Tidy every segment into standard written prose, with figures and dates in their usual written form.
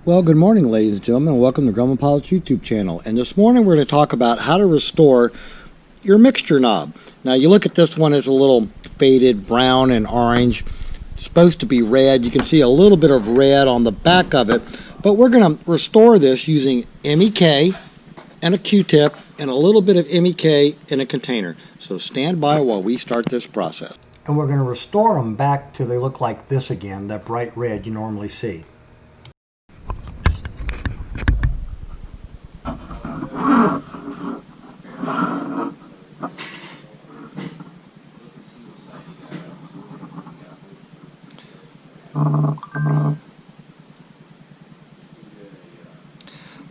Well, good morning, ladies and gentlemen, and welcome to Grumman Pilot's YouTube channel. And this morning we're going to talk about how to restore your mixture knob. Now, you look at this one, it's a little faded brown and orange. It's supposed to be red. You can see a little bit of red on the back of it, but we're going to restore this using MEK and a Q-tip and a little bit of MEK in a container. So stand by while we start this process. And we're going to restore them back till they look like this again, that bright red you normally see.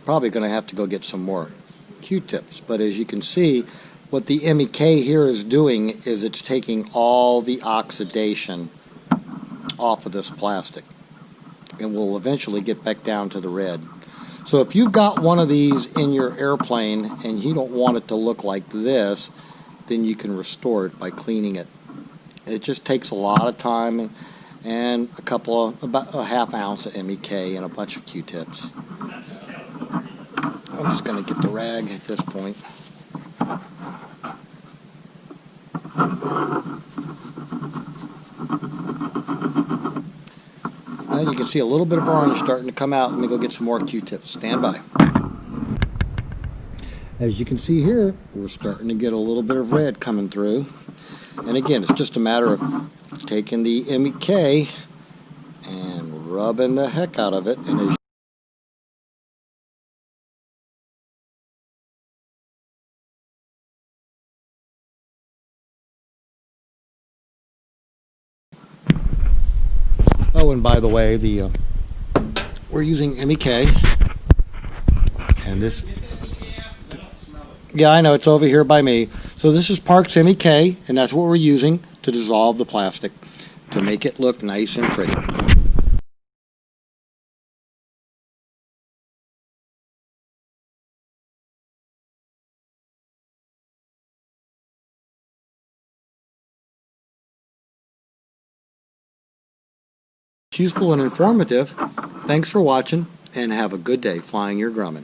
Probably going to have to go get some more Q-tips, but as you can see, what the MEK here is doing is it's taking all the oxidation off of this plastic, and we'll eventually get back down to the red. So if you've got one of these in your airplane and you don't want it to look like this, then you can restore it by cleaning it. It just takes a lot of time and about a half ounce of MEK and a bunch of Q-tips. I'm just going to get the rag at this point. Now you can see a little bit of orange starting to come out. Let me go get some more Q-tips. Stand by. As you can see here, we're starting to get a little bit of red coming through. And again, it's just a matter of taking the MEK and rubbing the heck out of it. And as oh, and by the way, we're using MEK, and this, yeah, I know, it's over here by me. So this is Park's MEK, and that's what we're using to dissolve the plastic to make it look nice and pretty. It's useful and informative. Thanks for watching, and have a good day flying your Grumman.